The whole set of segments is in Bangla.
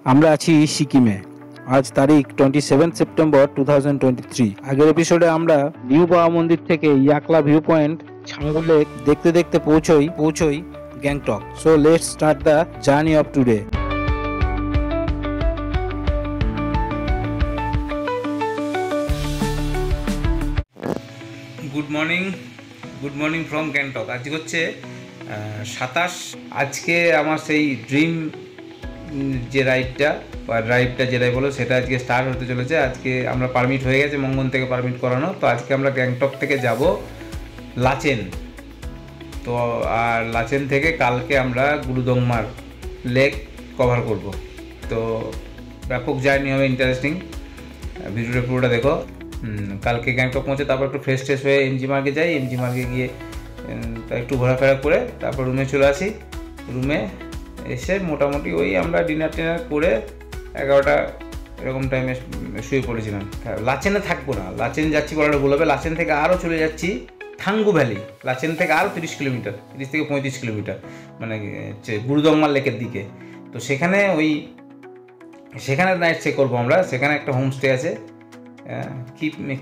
আমরা আছি সিকিমে। আজ তারিখ 27 সেপ্টেম্বর 2023। আগের এপিসোডে আমরা নিউ বাবা মন্দির থেকে Yakla view point Changu lake দেখতে দেখতে পৌঁছই Gangtok. So let's start the journey of today. Good morning from Gangtok. আজকে হচ্ছে 27। আজকে আমার সেই ড্রিম যে রাইডটা যেটাই বলো সেটা আজকে স্টার্ট হতে চলেছে। আজকে আমরা পারমিট হয়ে গেছে, মঙ্গন থেকে পারমিট করানো। তো আজকে আমরা গ্যাংটক থেকে যাব লাচেন। তো আর লাচেন থেকে কালকে আমরা গুরুদংমার লেক কভার করব। তো ব্যাপক জার্নি হবে, ইন্টারেস্টিং। ভিডিওটা পুরোটা দেখো। কালকে গ্যাংটক পৌঁছে তারপর একটু ফ্রেশ হয়ে এমজি মার্গে যাই। এমজি মার্গে গিয়ে একটু ঘোরাফেরা করে তারপর রুমে চলে আসি। রুমে এসে মোটামুটি ওই আমরা ডিনার করে 11টা এরকম টাইমে শুয়ে পড়েছিলাম। লাচেনে থাকবো না, লাচেন যাচ্ছি বলাটা ভুল হবে। লাচেন থেকে আরও চলে যাচ্ছি থাঙ্গু ভ্যালি। লাচেন থেকে আরও 30 কিলোমিটার, 30 থেকে 35 কিলোমিটার, মানে গুরুদংমার লেকের দিকে। তো সেখানে নাইট স্টে করবো আমরা। সেখানে একটা হোমস্টে আছে,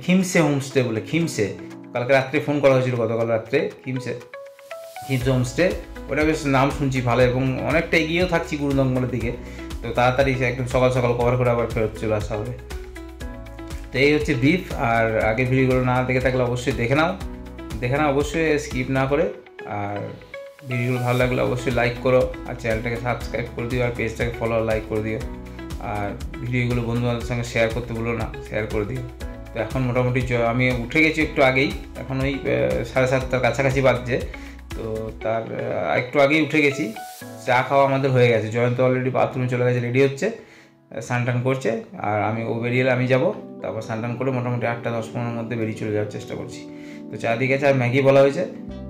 খিমসে হোমস্টে বলে। খিমসে কালকে রাত্রে ফোন করা হয়েছিল, গতকাল রাত্রে। খিমসে হোমস্টে, ওটা বেশ নাম শুনছি ভালো, এবং অনেকটা এগিয়েও থাকছি গুরুদংমার দিকে। তো তাড়াতাড়ি একদম সকাল কভার করে আবার ফেরত চলে আসা হবে। তো এই হচ্ছে ব্রিফ। আর আগের ভিডিওগুলো না দেখে থাকলে অবশ্যই দেখে নাও, অবশ্যই স্কিপ না করে। আর ভিডিওগুলো ভালো লাগলে অবশ্যই লাইক করো, আর চ্যানেলটাকে সাবস্ক্রাইব করে দিও, আর পেজটাকে ফলো লাইক করে দিও। আর ভিডিওগুলো বন্ধুবান্ধবের সঙ্গে শেয়ার করতে ভুলো না, শেয়ার করে দিও। তো এখন মোটামুটি আমি উঠে গেছি একটু আগেই, এখন ওই 7:30 কাছাকাছি বাজছে। তো তার একটু আগেই উঠে গেছি। চা খাওয়া আমাদের হয়ে গেছে। জয়ন্ত অলরেডি বাথরুমে চলে গেছে, রেডি হচ্ছে, স্নান করছে। আর ও বেরিয়ে এলে আমি যাবো। তারপর স্নান করে মোটামুটি 8:10-15 মধ্যে বেরিয়ে চলে যাওয়ার চেষ্টা করছি। তো চা দিয়ে গেছে, আর ম্যাগি বলা হয়েছে।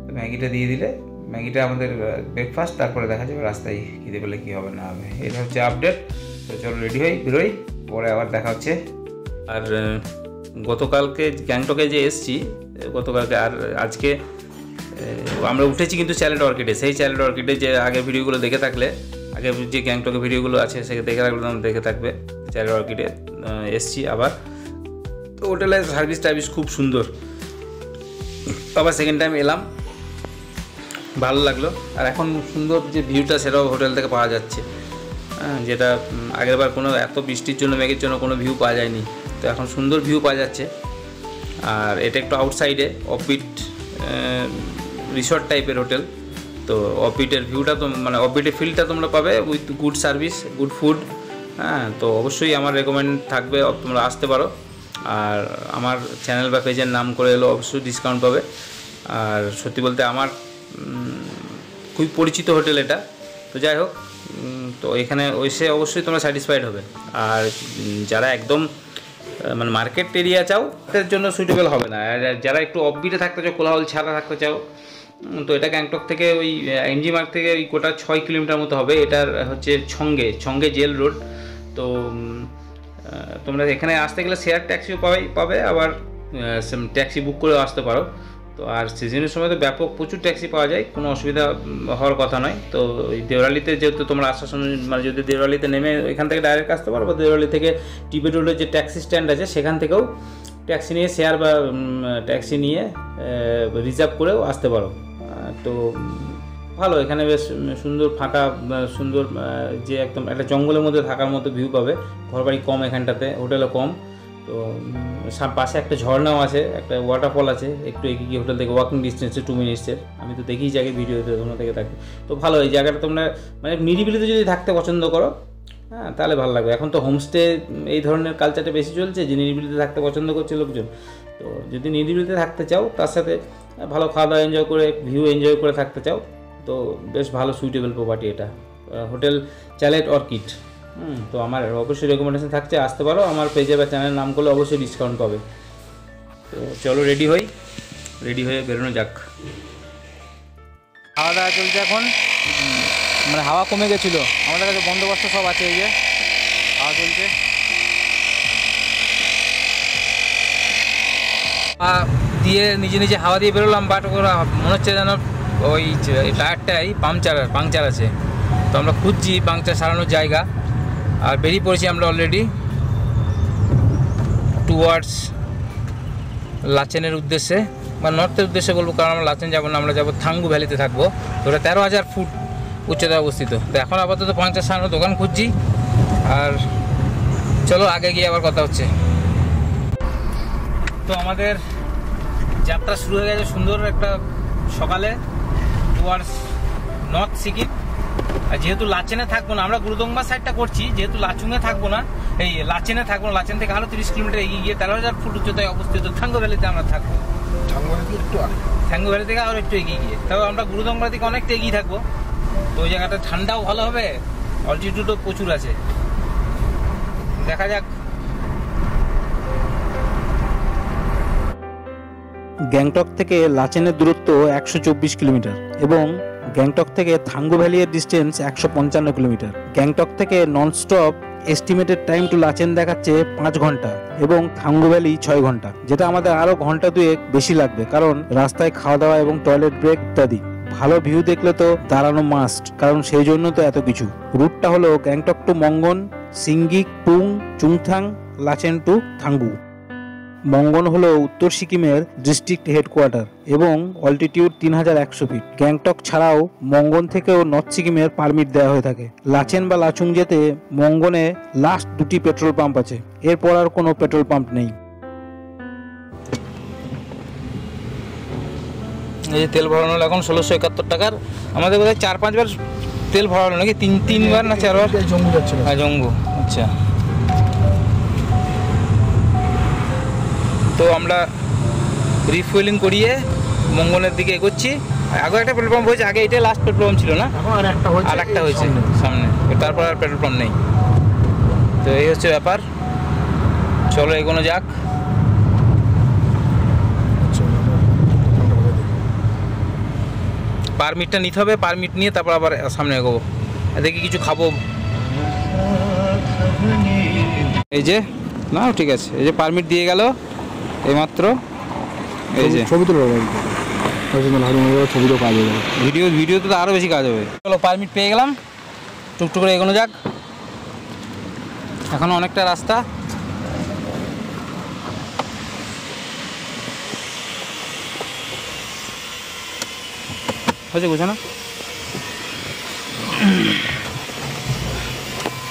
তো ম্যাগিটা দিয়ে দিলে, ম্যাগিটা আমাদের ব্রেকফাস্ট। তারপরে দেখা যাবে রাস্তায় খিদে পেলে কী হবে না হবে। এটা হচ্ছে আপডেট। তো চলো রেডি বেরোই, পরে আবার দেখা হচ্ছে। আর গতকালকে গ্যাংটকে যে এসছি, গতকালকে আর আজকে আমরা উঠেছি কিন্তু চ্যালেট অর্কিডে। সেই চ্যালেট অর্কিডে যে আগের ভিডিওগুলো দেখে থাকলে, আগের যে গ্যাংটকের ভিডিওগুলো আছে সেটা দেখে রাখলে তোমরা দেখে থাকবে। চ্যালেট অর্কিডে এসছি আবার। তো হোটেলের সার্ভিস খুব সুন্দর। আবার সেকেন্ড টাইম এলাম, ভালো লাগলো। আর এখন সুন্দর যে ভিউটা সেটাও হোটেল থেকে পাওয়া যাচ্ছে, যেটা আগেরবার কোনো এত বৃষ্টির জন্য, মেঘের জন্য কোনো ভিউ পাওয়া যায়নি। তো এখন সুন্দর ভিউ পাওয়া যাচ্ছে। আর এটা একটু আউটসাইডে, অফবিট রিসর্ট টাইপের হোটেল। তো অফবিটের ভিউটা মানে অফবিটের ফিলটা তোমরা পাবে with good service, good food. তো অবশ্যই আমার রেকমেন্ড থাকবে, তোমরা আসতে পারো। আর আমার চ্যানেল বা পেজের নাম করে এলো অবশ্যই ডিসকাউন্ট পাবে। আর সত্যি বলতে আমার খুবই পরিচিত হোটেল এটা। তো যাই হোক, তো এখানে এসে অবশ্যই তোমরা স্যাটিসফাইড হবে। আর যারা একদম মানে মার্কেট এরিয়া চাও তাদের জন্য সুইটেবল হবে না। আর যারা একটু অফবিটে থাকতে চাও, কোলাহল ছাড়া থাকতে চাও, তো এটা গ্যাংটক থেকে ওই এমজি মার্গ থেকে ওই গোটা 6 কিলোমিটার মতো হবে। এটার হচ্ছে ছঙ্গে জেল রোড। তো তোমরা এখানে আসতে গেলে শেয়ার ট্যাক্সিও পাবে, আবার ট্যাক্সি বুক করেও আসতে পারো। তো আর সিজনের সময় তো প্রচুর ট্যাক্সি পাওয়া যায়, কোনো অসুবিধা হওয়ার কথা নয়। তো ওই দেওরালিতে যেহেতু তোমরা আসার সময়, মানে যদি দেওরালিতে নেমে এখান থেকে ডাইরেক্ট আসতে পারো, বা দেওরালি থেকে টিপে রোডের যে ট্যাক্সি স্ট্যান্ড আছে সেখান থেকেও ট্যাক্সি নিয়ে শেয়ার বা ট্যাক্সি নিয়ে রিজার্ভ করেও আসতে পারো। তো ভালো, এখানে বেশ সুন্দর ফাঁকা, সুন্দর যে একদম একটা জঙ্গলের মধ্যে থাকার মতো ভিউ পাবে। ঘরবাড়ি কম এখানটাতে, হোটেলও কম। তো পাশে একটা ঝর্ণাও আছে, একটা ওয়াটারফল আছে, একটু এগিয়ে গিয়ে হোটেল থেকে ওয়াকিং ডিস্টেন্সে 2 মিনিটসের। আমি তো দেখি জায়গায় ভিডিওতে তোমরা থেকে থাকবে। তো ভালো এই জায়গাটা, তোমরা মানে নিরিবিলিতে যদি থাকতে পছন্দ করো, তাহলে ভালো লাগবে। এখন তো হোমস্টে এই ধরনের কালচারটা বেশি চলছে, যে নিরিবিলিতে থাকতে পছন্দ করছে লোকজন। তো যদি নিরিবিলিতে থাকতে চাও, তার সাথে ভালো খাওয়া দাওয়া এনজয় করে, ভিউ এনজয় করে থাকতে চাও, তো বেশ ভালো সুইটেবল প্রপার্টি এটা, হোটেল চ্যালেট অর্কিড। তো আমার অবশ্যই রেকমেন্ডেশন থাকছে, আসতে পারো। আমার পেজে বা চ্যানেল নাম করলে অবশ্যই ডিসকাউন্ট পাবে। তো চলো রেডি হয়ে বেরোনো যাক। খাওয়া দাওয়া চলছে এখন, মানে হাওয়া কমে গেছিলো, আমাদের কাছে বন্দোবস্ত সব আছে। এই যে হাওয়া চলছে, দিয়ে নিজে হাওয়া দিয়ে বেরোলাম। বাট ওরা মনে হচ্ছে যেন ওই টায়ারটাই পাংচার আছে। তো আমরা খুঁজছি পাংচার সারানোর জায়গা। আর বেরিয়ে পড়েছি আমরা অলরেডি টুয়ার্ডস লাচেনের উদ্দেশ্যে বা নর্থের উদ্দেশ্যে বলবো, কারণ আমরা লাচেন যাবো না, আমরা যাবো থাঙ্গু ভ্যালিতে থাকবো। তো ওটা 13,000 ফুট উচ্চতায় অবস্থিত। তো এখন আপাতত 50-60 দোকান খুঁজছি। আর চলো আগে গিয়ে আবার কথা হচ্ছে। তো আমাদের যাত্রা শুরু হয়ে গেছে সুন্দর একটা সকালে টুয়ার্ডস নর্থ সিকিম। আর যেহেতু লাচেনে থাকবো না, আমরা গুরুদংবা সাইডটা করছি, যেহেতু লাচুংয়ে থাকবো না, এই লাচেনে থাকবো না, লাচেন থেকে আরো 30 কিলোমিটার এগিয়ে গিয়ে 13,000 ফুট উচ্চতায় অবস্থিত থাঙ্গু ভ্যালিতে আমরা থাকবো। থাঙ্গু ভ্যালি থেকে আরো একটু এগিয়ে গিয়ে, তবে আমরা গুরুদংবা থেকে অনেকটা এগিয়ে থাকবো। তো ওই জায়গাটা ঠান্ডাও ভালো হবে, অল্টিটিউডও প্রচুর আছে, দেখা যাক। গ্যাংটক থেকে লাচেনের দূরত্ব 124 কিলোমিটার এবং গ্যাংটক থেকে থাঙ্গু ভ্যালি এর ডিস্টেন্স 155 কিলোমিটার। গ্যাংটক থেকে nonstop estimated time to Lachen দেখাচ্ছে 5 ঘন্টা এবং থাঙ্গু ভ্যালি 6 ঘন্টা, যেটা আমাদের আরো ঘন্টা দুয়েক বেশি লাগবে, কারণ রাস্তায় খাওয়া দাওয়া এবং টয়লেট ব্রেক ইত্যাদি। ভালো ভিউ দেখলে তো দাঁড়ানো মাস্ট, কারণ সেই জন্য তো এত কিছু। রুটটা হলো গ্যাংটক টু মঙ্গন, সিঙ্গিক, টুং, চুংথাং, লাচেন টু থাঙ্গু। মঙ্গন হলো উত্তর সিকিমের ডিস্ট্রিক্ট হেডকোয়ার্টার এবং অল্টিটিউড 3100 ফিট। গ্যাংটক ছাড়াও মঙ্গন থেকেও নর্থ সিকিমের পারমিট দেওয়া হয়ে থাকে। লাচেন বা লাচুং যেতে মঙ্গনে লাস্ট 2টি পেট্রোল পাম্প আছে, এরপর আর কোনো পেট্রোল পাম্প নেই। এই যে তেল ভরানো হলো এখন 1671 টাকার। আমাদের বোধহয় 4-5 বার তেল ভরানো নাকি, 3বার না 4 বার? জম্মু যাচ্ছে। হ্যাঁ জম্মু, আচ্ছা। তো আমরা রিফুয়েলিং করিয়ে মঙ্গনের দিকে এগোচ্ছি। আগে একটা পেট্রোল পাম্প হয়েছে, আগে এটাই লাস্ট পেট্রোল পাম্প ছিল না, আর একটা হয়েছে সামনে, তারপর আর পেট্রোল পাম্প নেই। তো এই হচ্ছে ব্যাপার, চলো এগোনো যাক। পারমিটটা নিতে হবে, পারমিট নিয়ে তারপর আবার সামনে এগোবো। দেখি কিছু খাবো। এই যে না, ঠিক আছে, এই যে পারমিট দিয়ে গেল এইমাত্র। এই যে ছবি তুলে ছবি তো কাজ হবে, ভিডিওতে তো আরও বেশি কাজ হবে। চলো পারমিট পেয়ে গেলাম, টুকটুক করে এগোনো যাক। এখনো অনেকটা রাস্তা। হয়েছে বুঝে না,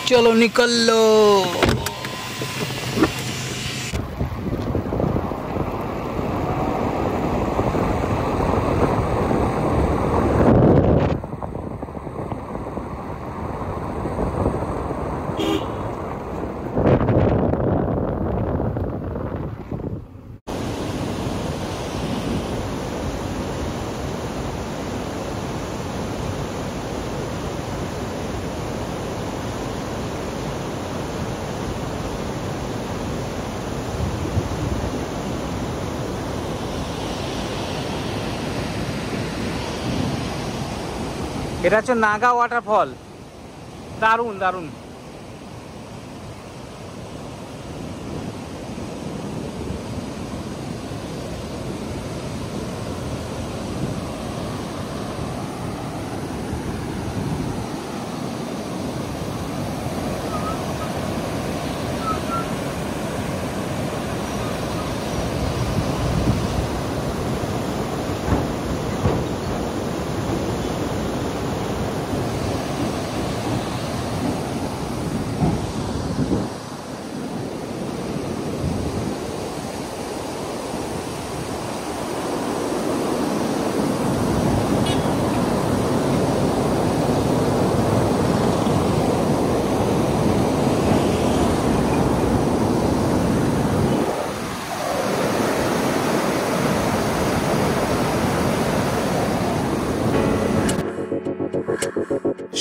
চলো নিকলো। এটা হচ্ছে নাগা ওয়াটারফল, দারুণ দারুণ।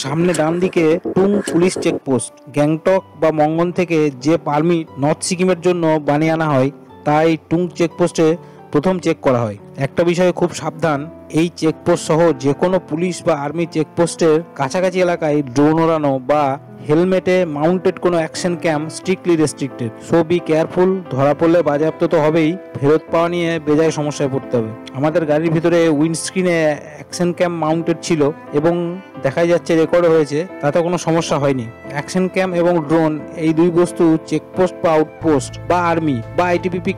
সামনে ডান দিকে টুং পুলিশ চেকপোস্ট। গ্যাংটক বা মঙ্গন থেকে যে পারমিট নর্থ সিকিমের জন্য বানিয়ে আনা হয় তাই টুং চেকপোস্টে প্রথম চেক করা হয়। একটা বিষয়ে খুব সাবধান, এই চেকপোস্ট সহ যে কোনো পুলিশ বা আর্মি চেকপোস্টের কাছাকাছি এলাকায় ড্রোন ওড়ানো বা হেলমেটে মাউন্টেড কোনো action cam strictly restricted, so be careful. ধরা পড়লে বাজেয়াপ্ত তো হবেই, ফেরত পাওয়া নিয়ে বেজায় সমস্যায় পড়তে হবে। আমাদের গাড়ির ভিতরে উইন্ডস্ক্রিনে অ্যাকশন ক্যাম মাউন্টেড ছিল এবং দেখাই যাচ্ছে রেকর্ড হয়েছে, তাতে কোনো সমস্যা হয়নি। অ্যাকশন ক্যাম এবং ড্রোন এই দুই বস্তু চেকপোস্ট বা আউটপোস্ট বা আর্মি বা আইটিবিপি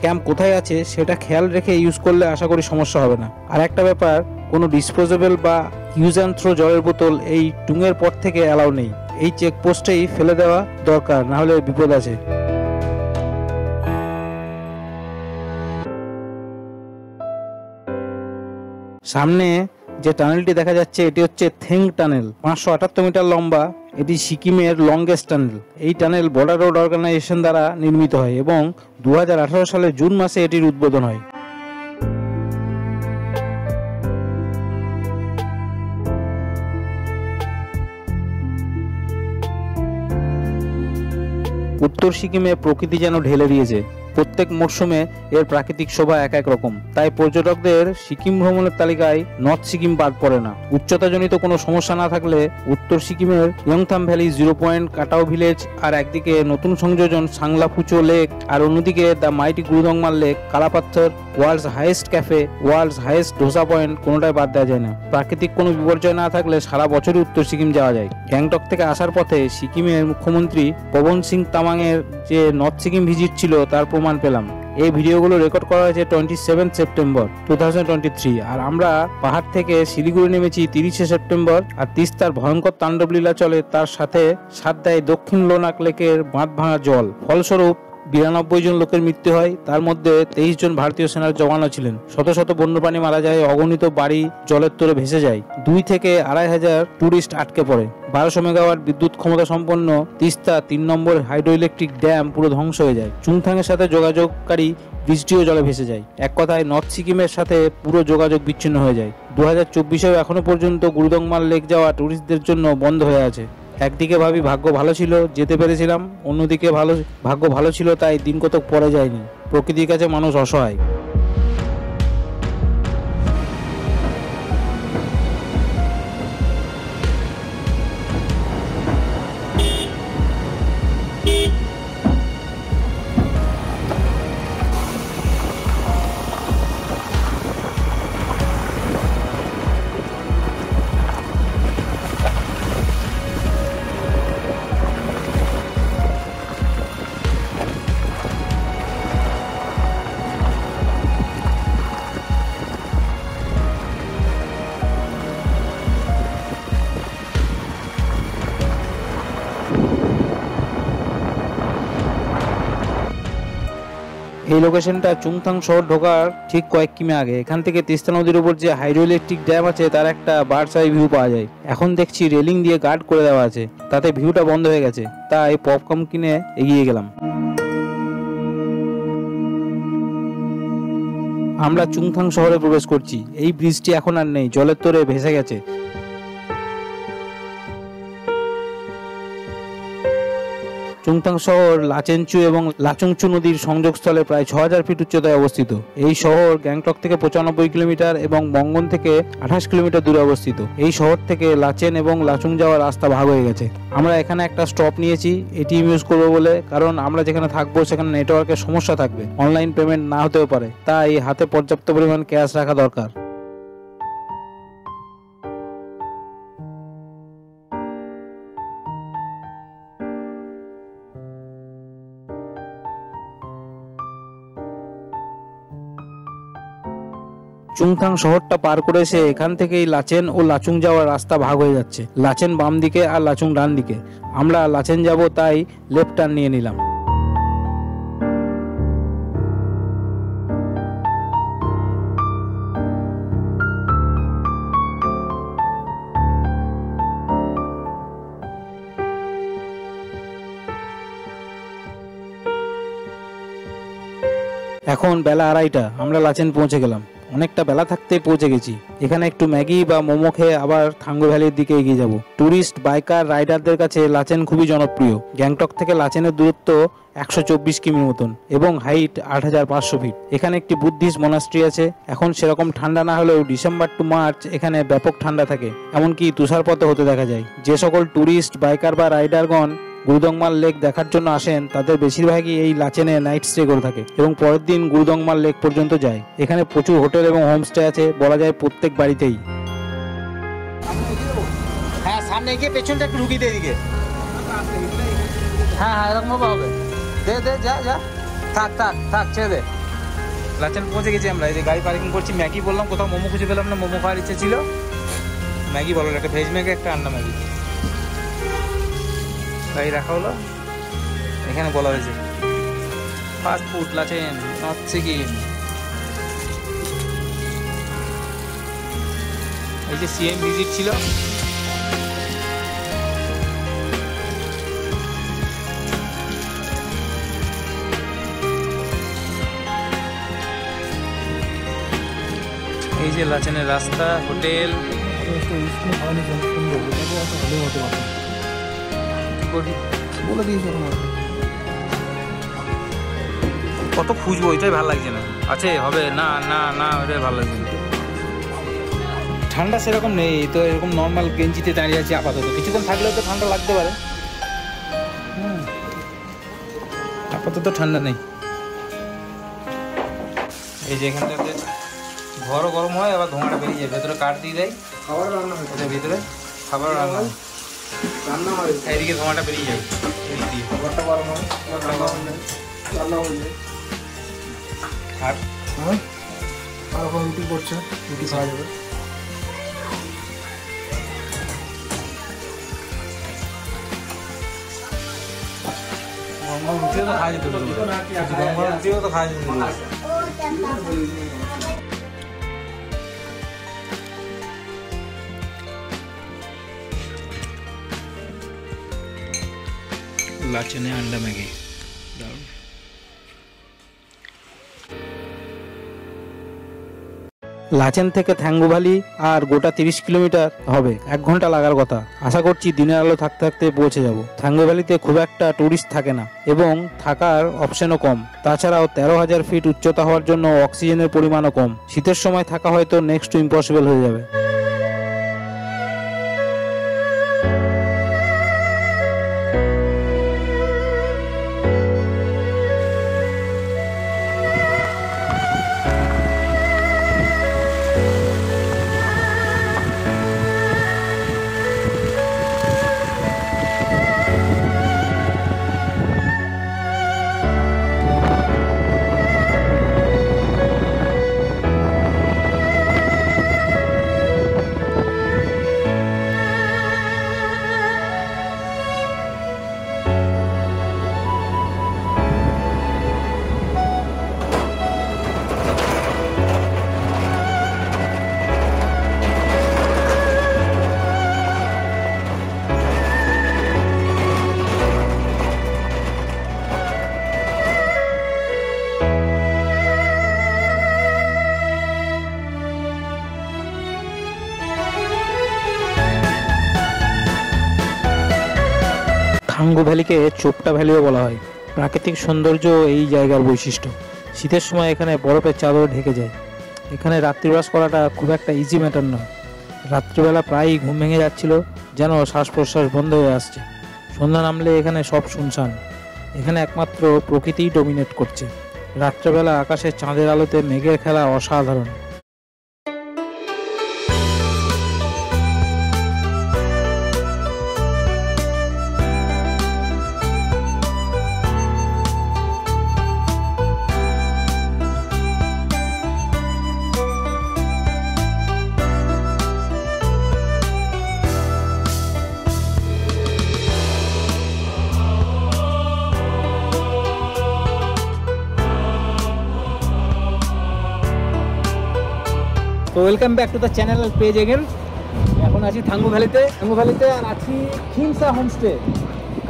ক্যাম্প কোথায় আছে সেটা খেয়াল রেখে ইউজ করলে আশা করি সমস্যা হবে না। আর একটা ব্যাপার, কোনো ডিসপোজেবল বা ইউজ অ্যান্ড থ্রো জলের বোতল এই টুঙের পর থেকে অ্যালাউ নেই। এই চেকপোস্টেই ফেলে দেওয়া দরকার, না হলে বিপদ আছে। সামনে যে টানেলটি দেখা যাচ্ছে এটি হচ্ছে থেং টানেল, 578 মিটার লম্বা। এটি সিকিমের লংগেস্ট টানেল। এই টানেল বর্ডার রোড অর্গানাইজেশন দ্বারা নির্মিত হয় এবং 2018 সালের জুন মাসে এটির উদ্বোধন হয়। উত্তর সিকিমে প্রকৃতি যেন ঢেলে দিয়েছে। প্রত্যেক মরশুমে এর প্রাকৃতিক শোভা এক এক রকম, তাই পর্যটকদের সিকিম ভ্রমণের তালিকায় নর্থ সিকিম বাদ পড়ে না। উচ্চতাজনিত কোনো সমস্যা না থাকলে উত্তর সিকিমের Yumthang valley, 0 point, Katao village, আর একদিকে নতুন সংযোজন সাংলাপুচো লেক, আর অন্যদিকে the mighty Gurudongmar lake, Kalapathar, world's highest cafe, world's highest dosa point, কোনোটাই বাদ দেওয়া যায় না। প্রাকৃতিক কোনো বিপর্যয় না থাকলে সারা বছরই উত্তর সিকিম যাওয়া যায়। গ্যাংটক থেকে আসার পথে সিকিমের মুখ্যমন্ত্রী পবন সিং তামাংয়ের যে নর্থ সিকিম ভিজিট ছিল তার প্রমাণ পেলাম। এই ভিডিওগুলো রেকর্ড করা হয়েছে 27 সেপ্টেম্বর 2023, আর আমরা পাহাড় থেকে শিলিগুড়ি নেমেছি 30 সেপ্টেম্বর। আর তিস্তার ভয়ঙ্কর তাণ্ডব লীলা চলে, তার সাথে সাথ দেয় দক্ষিণ লোনাক লেকের বাঁধ ভাঙা জল। ফলস্বরূপ 92 জন লোকের মৃত্যু হয়, তার মধ্যে 23 জন ভারতীয় সেনার জওয়ানও ছিলেন। শত শত বন্যপ্রাণী মারা যায়, অগণিত বাড়ি জলের তোরে ভেসে যায়, 2 থেকে 2,500 টুরিস্ট আটকে পড়ে। 1200 মেগাওয়াট বিদ্যুৎ ক্ষমতা সম্পন্ন তিস্তা 3 নম্বর হাইড্রো ইলেকট্রিক ড্যাম পুরো ধ্বংস হয়ে যায়। চুংথাংয়ের সাথে যোগাযোগকারী বৃষ্টিও জলে ভেসে যায়। এক কথায় নর্থ সিকিমের সাথে পুরো যোগাযোগ বিচ্ছিন্ন হয়ে যায়। 2024-এও এখনো পর্যন্ত গুরুদংমার লেক যাওয়া টুরিস্টদের জন্য বন্ধ হয়ে আছে। একদিকে ভাবি ভাগ্য ভালো ছিল, যেতে পেরেছিলাম, অন্যদিকে ভাগ্য ভালো ছিল তাই দিন কতক পরে যায়নি। প্রকৃতির কাছে মানুষ অসহায়। এই লোকেশনটা চুংথাং শহর ঢোকার ঠিক কয়েক কিমি আগে। এখান থেকে তিস্তা নদীর উপর যে হাইড্রো ইলেকট্রিক ড্যাম আছে তার একটা বার্ডস আই ভিউ পাওয়া যায়। এখন দেখছি রেলিং দিয়ে গার্ড করে দেওয়া আছে, তাতে ভিউটা বন্ধ হয়ে গেছে, তাই পপকর্ন কিনে এগিয়ে গেলাম। আমরা চুংথাং শহরে প্রবেশ করছি। এই ব্রিজটি এখন আর নেই, জলের তোরে ভেসে গেছে। চুংথাং শহর লাচেনচু এবং লাচুংচু নদীর সংযোগস্থলে প্রায় 6000 ফিট উচ্চতায় অবস্থিত। এই শহর গ্যাংটক থেকে 95 কিলোমিটার এবং মঙ্গন থেকে 28 কিলোমিটার দূরে অবস্থিত। এই শহর থেকে লাচেন এবং লাচুং যাওয়ার রাস্তা ভাগ হয়ে গেছে। আমরা এখানে একটা স্টপ নিয়েছি এটিএম ইউজ করবো বলে, কারণ আমরা যেখানে থাকবো সেখানে নেটওয়ার্কের সমস্যা থাকবে, অনলাইন পেমেন্ট না হতেও পারে, তাই হাতে পর্যাপ্ত পরিমাণ ক্যাশ রাখা দরকার। চুংথাং শহরটা পার করে এসে এখান থেকেই লাচেন ও লাচুং যাওয়ার রাস্তা ভাগ হয়ে যাচ্ছে। লাচেন বাম দিকে আর লাচুং ডান দিকে। আমরা লাচেন যাব তাই লেফট টার্ন নিয়ে নিলাম। এখন বেলা 2:30, আমরা লাচেন পৌঁছে গেলাম। অনেকটা বেলা থাকতেই পৌঁছে গেছি। এখানে একটু ম্যাগি বা মোমো খেয়ে আবার থাঙ্গু ভ্যালির দিকে এগিয়ে যাব। ট্যুরিস্ট, বাইকার, রাইডারদের কাছে লাচেন খুবই জনপ্রিয়। গ্যাংটক থেকে লাচেনের দূরত্ব 124 কিমি মতন এবং হাইট 8500 ফিট। এখানে একটি বুদ্ধিস্ট মনাস্ট্রি আছে। এখন সেরকম ঠান্ডা না হলেও ডিসেম্বর টু মার্চ এখানে ব্যাপক ঠান্ডা থাকে, এমনকি তুষারপাতও হতে দেখা যায়। যে সকল ট্যুরিস্ট, বাইকার বা রাইডারগণ গুরুদংমাল লেক দেখার জন্য আসেন তাদের বেশিরভাগই এই লাচেনে নাইট স্টে করে থাকে এবং পরের দিন গুরুদংমাল লেক পর্যন্ত যায়। এখানে প্রচুর হোটেল এবং হোমস্টে আছে, বলা যায় প্রত্যেক বাড়িতেই। হ্যাঁ, সামনে গিয়ে পেছনটা একটু ঢুকিয়ে দিয়ে দিকে। হ্যাঁ হ্যাঁ, এরকম হবে। দে দে, যা যা, থাক থাক থাক, ছেড়ে দে। লাচেন পৌঁছে গেছি আমরা। এই যে গাড়ি পার্কিং করছি। ম্যাগি বললাম, কোথাও মোমো খুঁজে পেলাম না, মোমো খাওয়ার ইচ্ছে ছিল। ম্যাগি বলো, একটা ভেজ ম্যাগি, একটা আন্ডা ম্যাগি। গাড়ি রাখা হলো। এখানে বলা হয়েছে fast food Lachen, north Sikkim. এই যে সিএম ভিজিট ছিল। এই যে লাচেনের রাস্তা, হোটেল। কত খুঁজবো, ওইটাই ভালো লাগছে না। আছে, হবে না না না, ওইটাই ভালো লাগছে না। ঠান্ডা সেরকম নেই তো, এরকম নর্মাল গেঞ্জিতে দাঁড়িয়ে আছি আপাতত। কিছুক্ষণ থাকলেও তো ঠান্ডা লাগতে পারে। আপাতত ঠান্ডা নেই। এই যে এখানটাতে ঘরও গরম হয়, আবার ধোঁয়াটা বেরিয়ে যায়। ভেতরে কাঠ দিয়ে দেয়, খাবার রান্না হয় ভিতরে, খাবার রান্না হয়, এইদিকে ধোঁয়াটা বেরিয়ে যায়। খাবারটা গরম হয়, রান্না হয়ে যায়। আর এখন রুটি করছে, রুটি খাওয়া যাবে। রুটিও তো খাওয়া যেত, রুটিও তো খাওয়া যেত। লাচেনে আন্ডা ম্যাগি দারুণ। লাচেন থেকে থাঙ্গু ভ্যালি আর গোটা 30 কিলোমিটার হবে, 1 ঘন্টা লাগার কথা। আশা করছি দিনের আলো থাকতে থাকতে পৌঁছে যাব। থাঙ্গু ভ্যালিতে খুব একটা টুরিস্ট থাকে না এবং থাকার অপশনও কম। তাছাড়াও 13,000 ফিট উচ্চতা হওয়ার জন্য অক্সিজেনের পরিমাণও কম। শীতের সময় থাকা হয়তো নেক্সট টু ইম্পসিবল হয়ে যাবে। থাঙ্গু ভ্যালিকে চোপটা ভ্যালিও বলা হয়। প্রাকৃতিক সৌন্দর্য এই জায়গার বৈশিষ্ট্য। শীতের সময় এখানে বরফের চাদর ঢেকে যায়। এখানে রাত্রিবাস করাটা খুব একটা ইজি ম্যাটার নয়। রাত্রিবেলা প্রায়ই ঘুম ভেঙে যাচ্ছিল, যেন শ্বাস প্রশ্বাস বন্ধ হয়ে আসছে। সন্ধ্যা নামলে এখানে সব শুনশান। এখানে একমাত্র প্রকৃতিই ডমিনেট করছে। রাত্রেবেলা আকাশে চাঁদের আলোতে মেঘের খেলা অসাধারণ। তো welcome back to the channel আর পেজ এগেন। এখন আছি থাঙ্গু ভ্যালিতে আর আছি Khimsa homestay,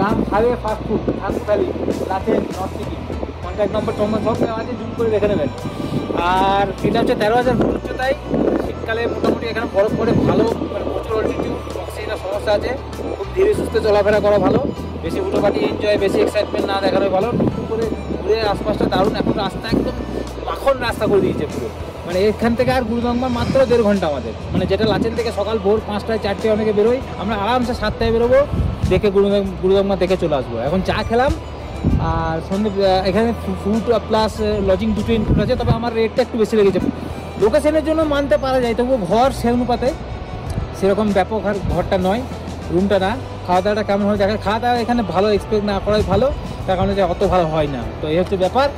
cum highway fast food, Thangu valley, Lachen, north Sikkim. এক নম্বর চম্বল সব দেওয়া আছে, জুম করে দেখে নেবেন। আর এটা হচ্ছে 13,000 ফুট উচ্চতায়। শীতকালে মোটামুটি এখানে বরফ পড়ে ভালো, মানে প্রচুর অল্টিটিউড, অক্সিজেনের সমস্যা আছে, খুব ধীরে সুস্থে চলাফেরা করা ভালো, বেশি হুটোপাটি এনজয়, বেশি এক্সাইটমেন্ট না দেখানো ভালো। টুকটুক করে ঘুরে আশপাশটা দারুণ। এখন রাস্তা একদম মাখন রাস্তা করে দিয়েছে পুরো, মানে এখান থেকে আর গুরুদম্বা মাত্র 1.5 ঘন্টা আমাদের, মানে যেটা লাচেন থেকে সকাল ভোর 5টায় 4টায় অনেকে বেরোয়, আমরা আরামসে 7টায় বেরোবো, দেখে গুরুদম্বা দেখে চলে আসবো। এখন চা খেলাম আর সন্ধ্যে এখানে ফুড প্লাস লজিং দুটো ইনক্লুড আছে, তবে আমার রেটটা একটু বেশি লেগেছে। লোকেশনের জন্য মানতে পারা যায়, তবুও ঘর সে অনুপাতে সেরকম ব্যাপক আর ঘরটা নয়, রুমটা না। খাওয়া দাওয়াটা কেমন হয় দেখা, খাওয়া দাওয়া এখানে ভালো, এক্সপেক্ট না করাই ভালো, তার কারণে যে অত ভালো হয় না। তো এই হচ্ছে ব্যাপার।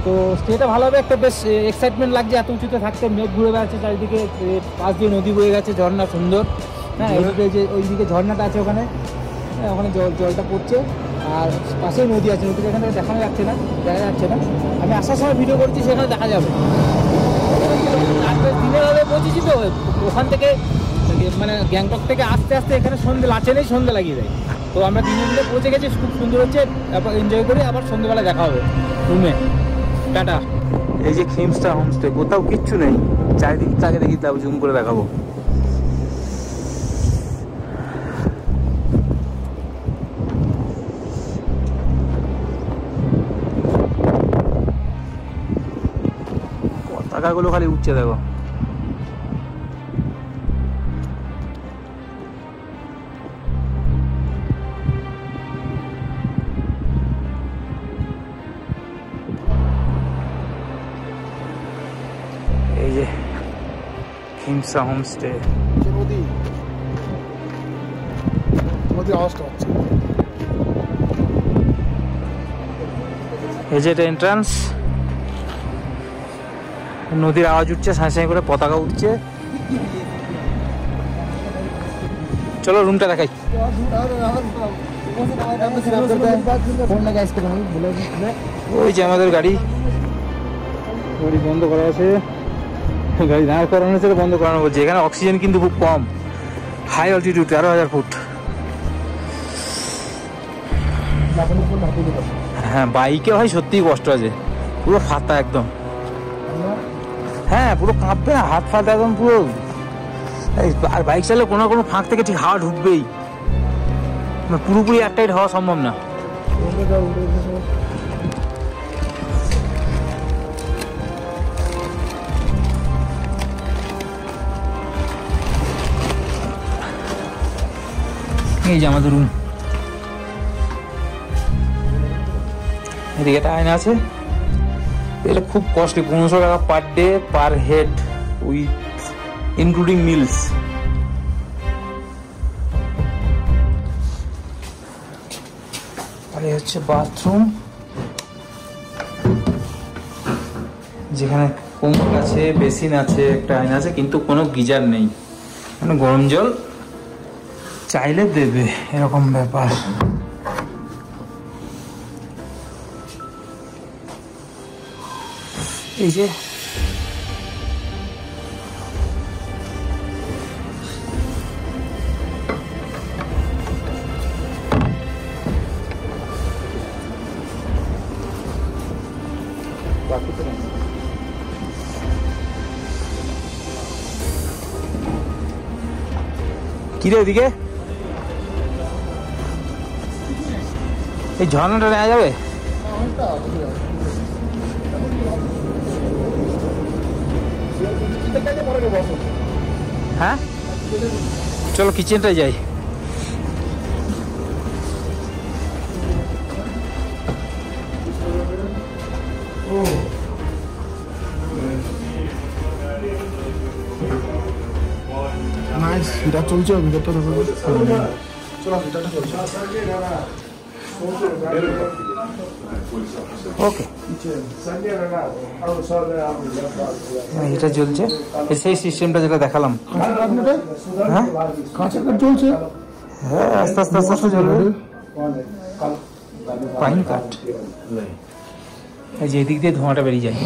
তো স্টেটা ভালো হবে, একটা বেশ এক্সাইটমেন্ট লাগছে এত উঁচুতে থাকতে। মেঘ ঘুরে বেড়াচ্ছে চারিদিকে, পাশ দিয়ে নদী বয়ে গেছে, ঝর্ণা সুন্দর। হ্যাঁ, এইদিকে যে ওইদিকে ঝর্ণাটা আছে ওখানে, ওখানে জলটা পড়ছে, আর পাশেই নদী আছে। নদীটা এখানে দেখানো যাচ্ছে না, দেখা যাচ্ছে না। আমি আসার সময় ভিডিও করছি, সেখানে দেখা যাবে। দিনের বেলায় পৌঁছেছি তো, ওখান থেকে মানে গ্যাংটক থেকে আস্তে আস্তে এখানে সন্ধ্যে লাচেনেই সন্ধ্যে লাগিয়ে দেয়। তো আমরা দিনের বেলায় পৌঁছে গেছি, খুব সুন্দর হচ্ছে, তারপর এনজয় করি, আবার সন্ধ্যেবেলা দেখা হবে রুমে। টাটা। এই যে খিমস্টা হোমস্টে, কোথাও কিচ্ছু নেই, চারিদিকটাকে দেখি তাও জুম করে দেখাবো। পতাকাগুলো খালি উঠছে দেখো। এই যে খিমসা হোমস্টে। এই যে এটা এন্ট্রান্স, নদীর আওয়াজ উঠছে, সাঁই সাঁই করে পতাকা উঠছে। চলো রুমটা দেখাই। ওই যে আমাদের গাড়ি বন্ধ করা আছে, গাড়ি দাঁড় করানো আছে, বন্ধ করানো বলছে। এখানে অক্সিজেন কিন্তু খুব কম, হাই অল্টিটিউড 13,000 ফুট। হ্যাঁ, বাইকে হয় সত্যিই কষ্ট আছে, পুরো ফাতা একদম। হ্যাঁ, পুরো কাঁপবে না, হাত ফাত একদম পুরো। আর বাইক চালালে কোনো কোনো ফাঁক থেকে ঠিক হাওয়া ঢুকবেই, পুরোপুরি এয়ারটাইট হওয়া সম্ভব না। এই যে আমাদের রুম, এদিকে একটা আয়না আছে। এটা খুব কস্টলি, 1500 টাকা per day per head, with including meals. আর এই হচ্ছে বাথরুম, যেখানে কোমর আছে, বেসিন আছে, একটা আয়না আছে, কিন্তু কোনো গিজার নেই, মানে গরম জল চাইলে দেবে, এরকম ব্যাপার। এই যে কিরে ওদিকে এই ঝর্ণাটা নেওয়া যাবে? হ্যাঁ, চলো কিচেনটায় যাই। নাইস, ভিডিও চলছে, ভিডিওটা দেখো। চলো ভিডিওটা চলছে। ওকে, এটা চলছে, সেই সিস্টেমটা যেটা দেখালাম। হ্যাঁ, কাঁচের কাঠ চলছে। হ্যাঁ, আস্তে আস্তে আস্তে আস্তে চলবে। পাইন কাঠ, এই যে এদিক দিয়ে ধোঁয়াটা বেরিয়ে যায়।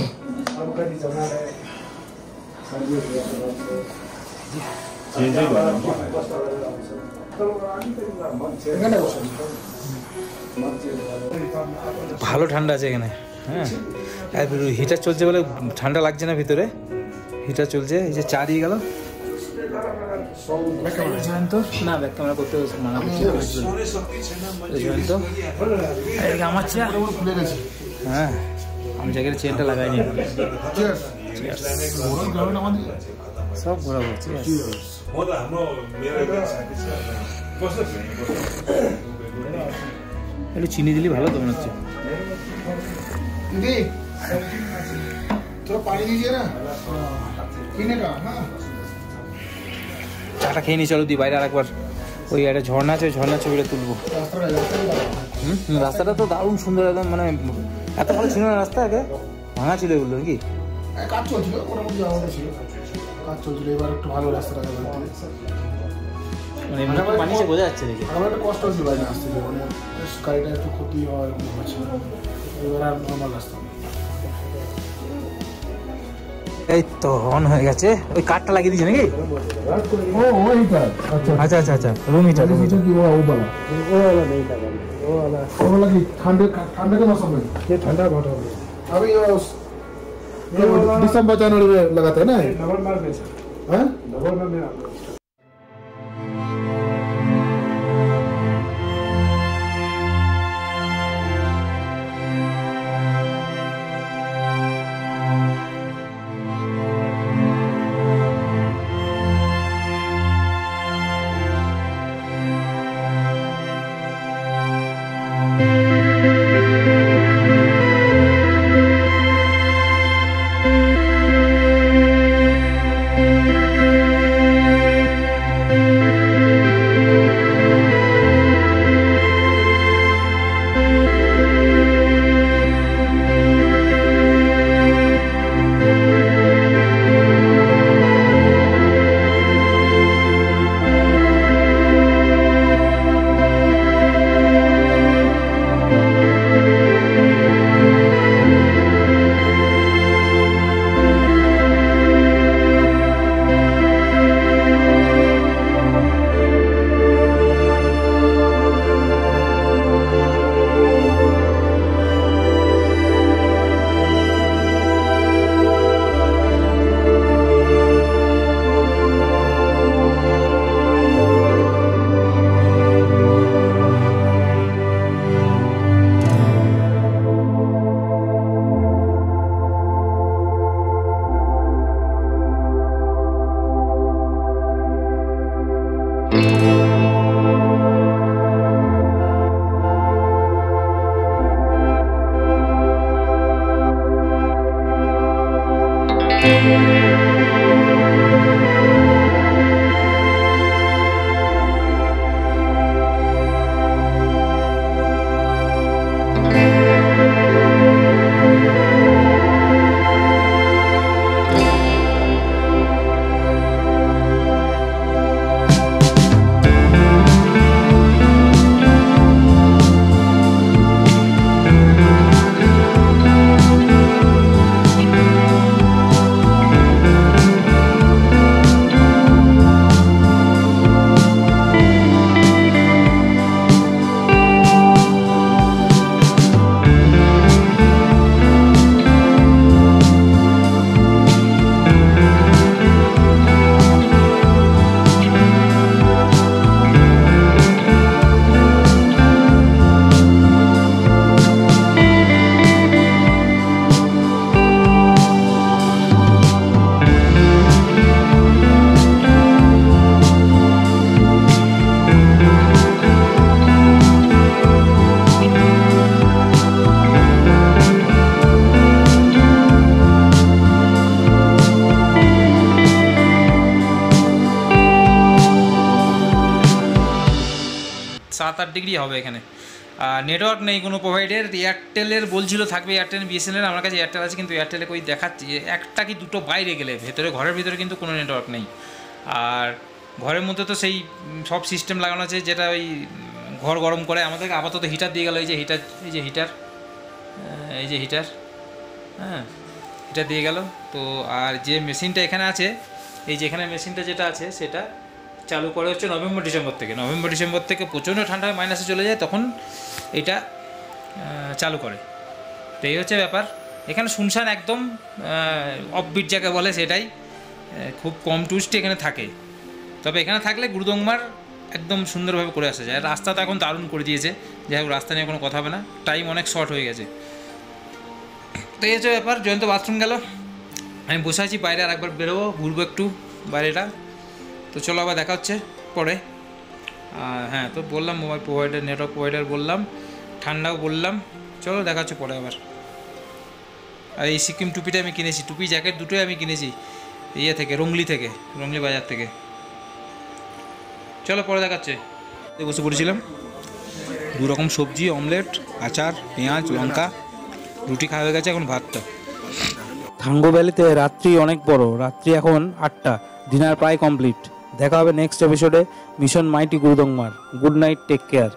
ভালো ঠান্ডা আছে এখানে। হ্যাঁ, আর হিটার চলছে বলে ঠান্ডা লাগছে না ভিতরে, হিটার চলছে। এই যে চা দিয়ে গেল তো না, ব্যাক ক্যামেরা করতে মানা করছে তো আমার চা খুলে গেছে। হ্যাঁ, আমি জায়গায় চেনটা লাগাইনি, সব ঘোরাবো। ঠিক আছে, একটু চিনি দিলি ভালো তো মনে হচ্ছে। दीदी थोड़ा पानी दीजिए ना पीने का। हाँ চাটা খেয়ে নি, চলো দি বাইরে আরেকবার। ওই একটা ঝর্ণা আছে, ওই ঝর্ণার ছবিটা তুলবো। রাস্তাটা তো দারুণ সুন্দর, একদম মানে এত ভালো ছিল না রাস্তা, আগে ভাঙা ছিল এগুলো নাকি? কাজ চলছিল, মোটামুটি যাওয়া ছিল, কাজ চলছিল। এবার একটু ভালো রাস্তাটা মানে এমনি বানিয়েছে বোঝা যাচ্ছে দেখি। আমার একটা কষ্ট হচ্ছিল বাইরে আসতে গিয়ে, মানে গাড়িটা একটু ক্ষতি হওয়ার হচ্ছে। এবার আর নর্মাল রাস্তা। এই তো অন হয়ে গেছে। ওই কাঠটা লাগিয়ে দিয়েছে নাকি? ও ওইটা আচ্ছা আচ্ছা আচ্ছা আচ্ছা, রুম হিটার। কি ও वाला वो वाला नहीं लगा, वो वाला की ठंडे के मौसम में ये ठंडा बहुत हो गया अभी। दिसंबर जनवरी में लगाते हैं ना, नवंबर में। हैं नवंबर में সাত আট ডিগ্রি হবে এখানে। নেটওয়ার্ক নেই কোনো প্রোভাইডের। এয়ারটেলের বলছিল থাকবে, এয়ারটেল বিএসএনএল। আমার কাছে এয়ারটেল আছে, কিন্তু এয়ারটেলে কই দেখাচ্ছি একটা কি দুটো বাইরে গেলে, ভেতরে ঘরের ভিতরে কিন্তু কোনো নেটওয়ার্ক নেই। আর ঘরের মধ্যে তো সেই সব সিস্টেম লাগানো আছে যেটা ওই ঘর গরম করে। আমাদেরকে আপাতত হিটার দিয়ে গেল, এই যে হিটার, এই যে হিটার, এই যে হিটার, হ্যাঁ হিটার দিয়ে গেল। তো আর যে মেশিনটা এখানে আছে, এই যে এখানে মেশিনটা যেটা আছে সেটা চালু করে হচ্ছে নভেম্বর ডিসেম্বর থেকে প্রচণ্ড ঠান্ডা মাইনাসে চলে যায়, তখন এটা চালু করে। তো এই হচ্ছে ব্যাপার। এখানে শুনশান একদম, অফবিট যাকে বলে সেটাই, খুব কম টুরিস্টই এখানে থাকে। তবে এখানে থাকলে গুরুদংমার একদম সুন্দরভাবে করে আসা যায়। রাস্তা তো এখন দারুণ করে দিয়েছে, যাই হোক রাস্তা নিয়ে কোনো কথা হবে না, টাইম অনেক শর্ট হয়ে গেছে। তো এই হচ্ছে ব্যাপার। জয়ন্ত বাথরুম গেল, আমি বসে আছি বাইরে, আর একবার বেরোবো, ঘুরবো একটু বাইরেটা। তো চলো আবার দেখা হচ্ছে পরে। হ্যাঁ, তো বললাম মোবাইল প্রোভাইডার, নেটওয়ার্ক প্রোভাইডার বললাম, ঠান্ডাও বললাম। চলো দেখা হচ্ছে পরে আবার। আর এই সিকিম টুপিটা আমি কিনেছি, টুপি জ্যাকেট দুটোই আমি কিনেছি থেকে, রংলি বাজার থেকে। চলো পরে দেখাচ্ছে। বসে পড়েছিলাম, 2 রকম সবজি, অমলেট, আচার, পেঁয়াজ, লঙ্কা, রুটি খাওয়া হয়ে গেছে, এখন ভাতটা। থাঙ্গু ভ্যালিতে রাত্রি অনেক বড়, রাত্রি এখন 8টা, ডিনার প্রায় কমপ্লিট। দেখা হবে নেক্সট এপিসোডে mission mighty Gurudongmar. Good night, take care.